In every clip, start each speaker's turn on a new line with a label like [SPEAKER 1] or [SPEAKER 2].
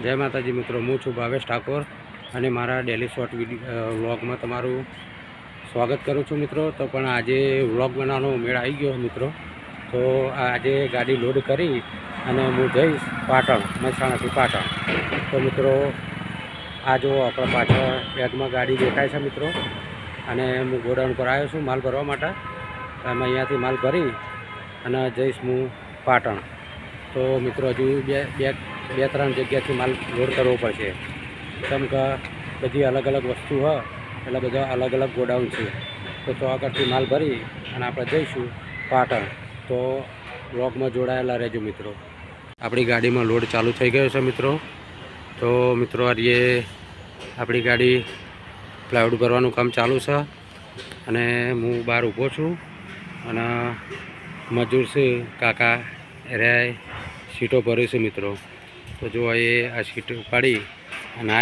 [SPEAKER 1] જય માતાજી મિત્રો, હું છું ભાવેશ ઠાકોર અને મારા ડેલી શોર્ટ વ્લોગમાં તમારું સ્વાગત કરું છું મિત્રો. તો પણ આજે વ્લોગ બનાવવાનો મેળ આવી ગયો મિત્રો. તો આજે ગાડી લોડ કરી અને હું જઈશ પાટણ, મહેસાણાથી પાટણ. તો મિત્રો આ જો આપણા પાછળ બેગમાં ગાડી દેખાય છે મિત્રો, અને હું ગોડાઉન પર આવ્યો છું માલ ભરવા માટે. અમે અહીંયાથી માલ ભરી અને જઈશ હું પાટણ. તો મિત્રો હજુ બે ત્રણ જગ્યાથી માલ લોડ કરવો પડશે, કેમ કે બધી અલગ અલગ વસ્તુ હોય એટલે બધા અલગ અલગ ગોડાઉન છે. તો આગળથી માલ ભરી અને આપણે જઈશું પાટણ. તો બ્લોગમાં જોડાયેલા રહેજો મિત્રો. આપણી ગાડીમાં લોડ ચાલુ થઈ ગયો છે મિત્રો. તો મિત્રો આજે આપણી ગાડી પ્લાયવુડ ભરવાનું કામ ચાલુ છે અને હું બહાર ઊભો છું અને મજૂર છે કાકા રે સીટો ભરી છે મિત્રો. તો જો આ સીટ ઉપાડી અને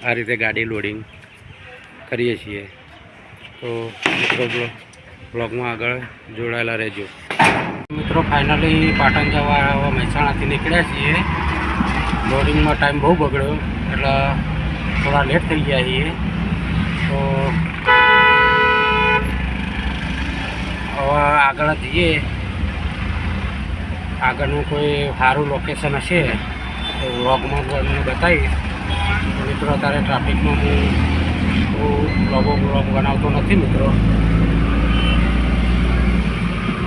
[SPEAKER 1] આ રીતે ગાડી લોડિંગ કરીએ છીએ. તો મિત્રો બ્લોગમાં આગળ જોડાયેલા રહેજો મિત્રો. ફાઇનલી પાટણ જવા મહેસાણાથી નીકળ્યા છીએ. લોડિંગમાં ટાઈમ બહુ બગડ્યો એટલે થોડા લેટ થઈ ગયા છીએ. તો હવે આગળ જઈએ. આગળનું કોઈ સારું લોકેશન હશે તો વ્લોગમાં તમને બતાવીશ. મિત્રો અત્યારે ટ્રાફિકમાં હું વ્લોગ બનાવતો નથી મિત્રો.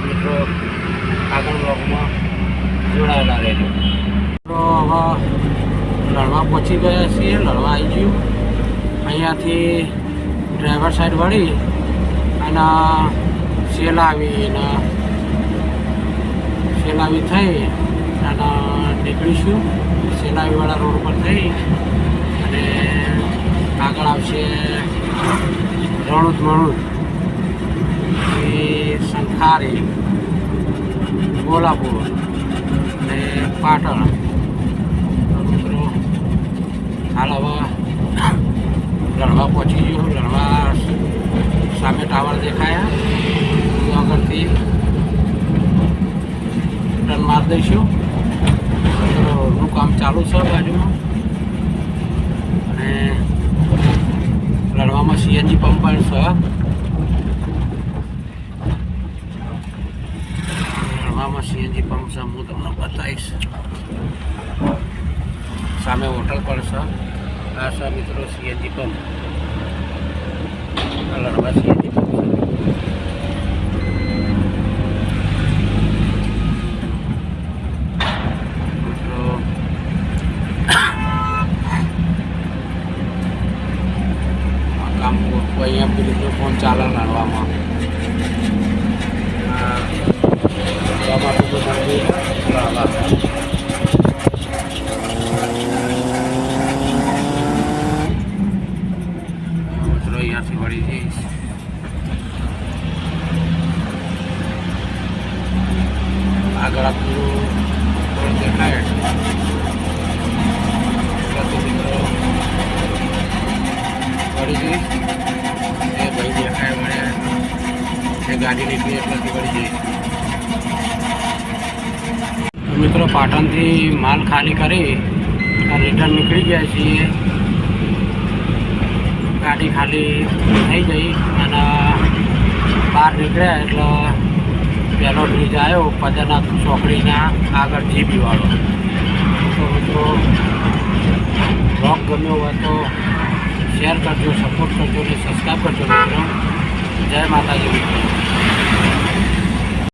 [SPEAKER 1] મિત્રો આગળ વ્લોગમાં જોડાયેલા રહેજો. તો હવે લડવા પહોંચી ગયા છીએ. લડવા આવી ગયું. અહીંયાથી ડ્રાઈવર સાઈડ વળી અને સેલાવી થઈ અને નીકળીશું. સેલાવીવાળા રોડ પર થઈ અને આગળ આવશે રણુદ સંખારી, કોલ્હાપુર અને પાટણ. મિત્રો હાલ હવે લડવા પહોંચી ગયું. લડવા સામે ટાવર દેખાયા. આગળથી ટર્ન મારી દઈશું. રોડનું કામ ચાલુ છે બાજુમાં. અને લડવામાં સીએનજી પંપ પણ છે. લડવામાં સીએનજી પંપ છે, હું તમને બતાવીશ. સામે હોટલ પણ છે. આ છે મિત્રો સીએનજી પંપ. લડવા સીએનજી પંપ છે. અહીંયા પેલું ફોન ચાલે લડવામાં. મિત્રો અહીંયાથી વળી જઈશ. આગળ આપણું દેખાય મિત્રો વળી જઈશ. ભાઈ દેખાય મળ્યા એ ગાડી નીકળી એટલાથી વળી જઈશ. મિત્રો પાટણથી માલ ખાલી કરી રિટર્ન નીકળી ગયા છીએ. ગાડી ખાલી થઈ ગઈ અને બહાર નીકળ્યા એટલે પહેલો બ્રિજ આવ્યો પદરનાથ ચોકડીના આગળ જીબી વાળો. તો મિત્રો બ્લોગ ગમ્યો હોય તો શેર કરજો, સપોર્ટ કરજો અને સબસ્ક્રાઈબ કરજો મિત્રો. જય માતાજી મિત્રો.